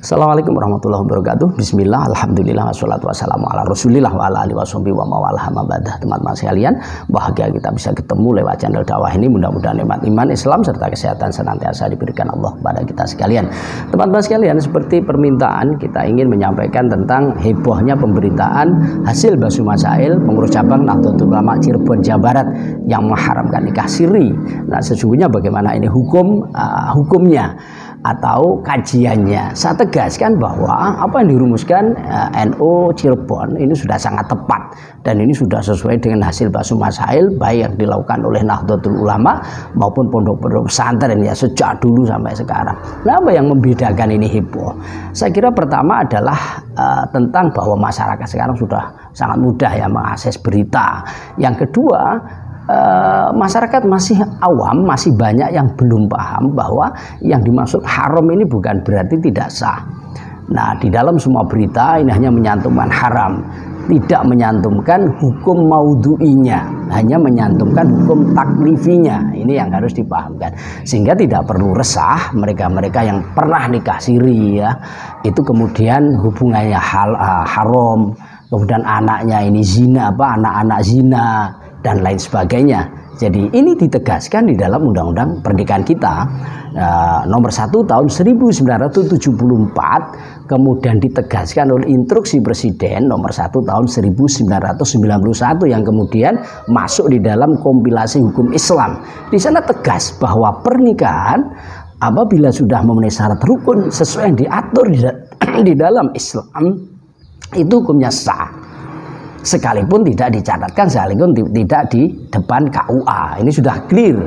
Assalamualaikum warahmatullahi wabarakatuh. Bismillah, alhamdulillah, wassalatu wassalamu ala rasulillah wa ala alihi washabihi wa mawalah mabadah. Teman-teman sekalian, bahagia kita bisa ketemu lewat channel dakwah ini. Mudah-mudahan nikmat iman, Islam serta kesehatan senantiasa diberikan Allah kepada kita sekalian. Teman-teman sekalian, seperti permintaan, kita ingin menyampaikan tentang hebohnya pemberitaan hasil Basu Masail pengurus cabang Nahdlatul Ulama Cirebon Jawa Barat yang mengharamkan nikah siri. Nah, sesungguhnya bagaimana ini hukumnya atau kajiannya. Saya tegaskan bahwa apa yang dirumuskan NU Cirebon ini sudah sangat tepat dan ini sudah sesuai dengan hasil Basu Masail baik yang dilakukan oleh Nahdlatul Ulama maupun pondok-pondok pesantren ya sejak dulu sampai sekarang. Nah, apa yang membedakan ini heboh? Saya kira pertama adalah tentang bahwa masyarakat sekarang sudah sangat mudah ya mengakses berita. Yang kedua, masyarakat masih awam, masih banyak yang belum paham bahwa yang dimaksud haram ini bukan berarti tidak sah. Nah, di dalam semua berita ini hanya menyantumkan haram, tidak menyantumkan hukum maudhu'inya, hanya menyantumkan hukum taklifinya. Ini yang harus dipahamkan, sehingga tidak perlu resah mereka-mereka yang pernah nikah siri ya, itu kemudian hubungannya haram, kemudian anaknya ini zina, anak-anak zina dan lain sebagainya. Jadi ini ditegaskan di dalam Undang-Undang Pernikahan kita nomor 1 tahun 1974, kemudian ditegaskan oleh Instruksi Presiden nomor 1 tahun 1991 yang kemudian masuk di dalam kompilasi hukum Islam. Di sana tegas bahwa pernikahan apabila sudah memenuhi syarat rukun sesuai yang diatur di dalam Islam itu hukumnya sah, sekalipun tidak dicatatkan, sekalipun tidak di depan KUA. Ini sudah clear.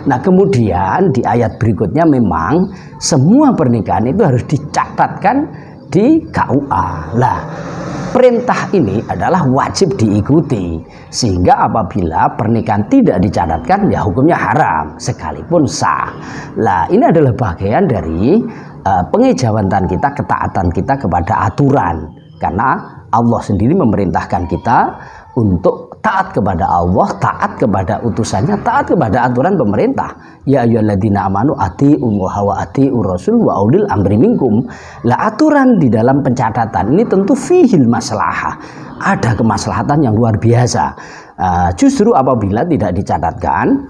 Nah, kemudian di ayat berikutnya memang semua pernikahan itu harus dicatatkan di KUA. Nah, perintah ini adalah wajib diikuti, sehingga apabila pernikahan tidak dicatatkan ya hukumnya haram sekalipun sah. Nah, ini adalah bagian dari pengejawantan kita, ketaatan kita kepada aturan, karena Allah sendiri memerintahkan kita untuk taat kepada Allah, taat kepada utusannya, taat kepada aturan pemerintah. Ya ayyuhalladzina amanu atiiullaha wa atiiur rasul wa ulil amri minkum. Lah, aturan di dalam pencatatan ini tentu fihil maslahah. Ada kemaslahatan yang luar biasa. Justru apabila tidak dicatatkan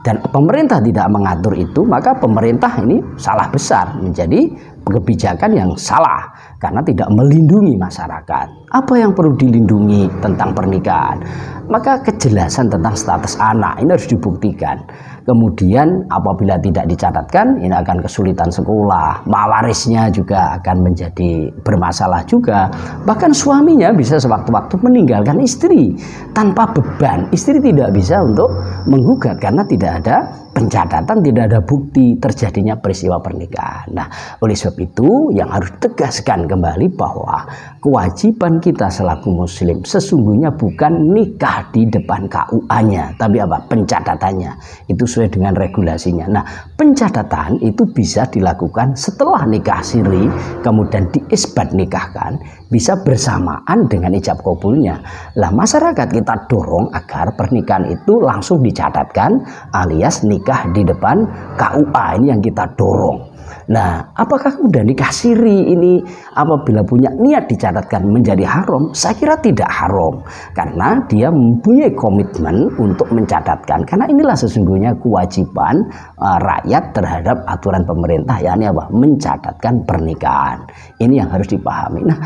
dan pemerintah tidak mengatur itu, maka pemerintah ini salah besar, menjadi kebijakan yang salah karena tidak melindungi masyarakat. Apa yang perlu dilindungi tentang pernikahan? Maka kejelasan tentang status anak ini harus dibuktikan. Kemudian apabila tidak dicatatkan, ini akan kesulitan sekolah, mawarisnya juga akan menjadi bermasalah juga. Bahkan suaminya bisa sewaktu-waktu meninggalkan istri tanpa beban. Istri tidak bisa untuk menggugat karena tidak ada pencatatan, tidak ada bukti terjadinya peristiwa pernikahan. Nah, oleh sebab itu yang harus ditegaskan kembali bahwa kewajiban kita selaku muslim sesungguhnya bukan nikah di depan KUA-nya, tapi apa? Pencatatannya. Itu sesuai dengan regulasinya. Nah, pencatatan itu bisa dilakukan setelah nikah siri, kemudian diisbat nikahkan, bisa bersamaan dengan ijab kabulnya. Lah, masyarakat kita dorong agar pernikahan itu langsung dicatatkan alias nikah di depan KUA, ini yang kita dorong. Nah, apakah udah nikah siri ini apabila punya niat dicatatkan menjadi haram? Saya kira tidak haram, karena dia mempunyai komitmen untuk mencatatkan. Karena inilah sesungguhnya kewajiban rakyat terhadap aturan pemerintah, yakni apa? Mencatatkan pernikahan. Ini yang harus dipahami. Nah,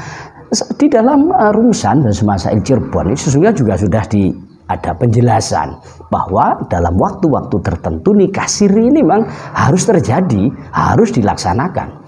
di dalam rumusan Basu Masail Cirebon ini sesungguhnya juga sudah ada penjelasan bahwa dalam waktu-waktu tertentu nikah siri ini memang harus terjadi, harus dilaksanakan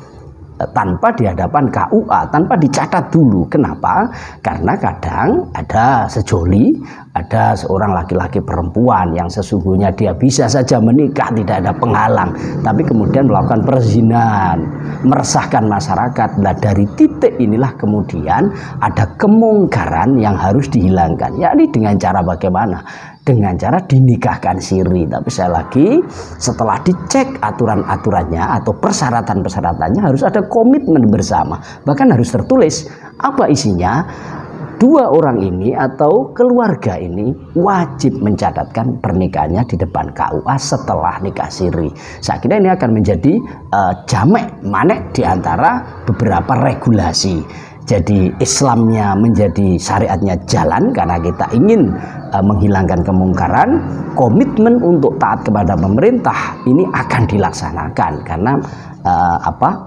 tanpa di hadapan KUA, tanpa dicatat dulu. Kenapa? Karena kadang ada sejoli, ada seorang laki-laki perempuan yang sesungguhnya dia bisa saja menikah, tidak ada penghalang, tapi kemudian melakukan perzinahan, meresahkan masyarakat. Nah, dari titik inilah kemudian ada kemungkaran yang harus dihilangkan, yakni dengan cara bagaimana? Dengan cara dinikahkan siri. Tapi saya lagi, setelah dicek aturan-aturannya atau persyaratan-persyaratannya, harus ada komitmen bersama, bahkan harus tertulis. Apa isinya? kedua orang ini atau keluarga ini wajib mencatatkan pernikahannya di depan KUA setelah nikah siri. Saya kira ini akan menjadi jamek manek di antara beberapa regulasi. Jadi Islamnya menjadi syariatnya jalan karena kita ingin menghilangkan kemungkaran. Komitmen untuk taat kepada pemerintah ini akan dilaksanakan karena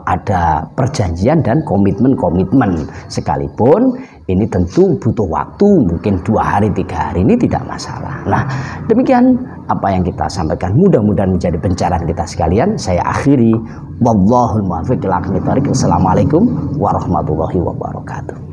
ada perjanjian dan komitmen-komitmen. Sekalipun ini tentu butuh waktu, mungkin 2 hari 3 hari, ini tidak masalah. Nah, demikian apa yang kita sampaikan, mudah-mudahan menjadi pencerahan kita sekalian. Saya akhiri, wallahul muwaffiq ila aqwamit thoriq. Assalamualaikum warahmatullahi wabarakatuh.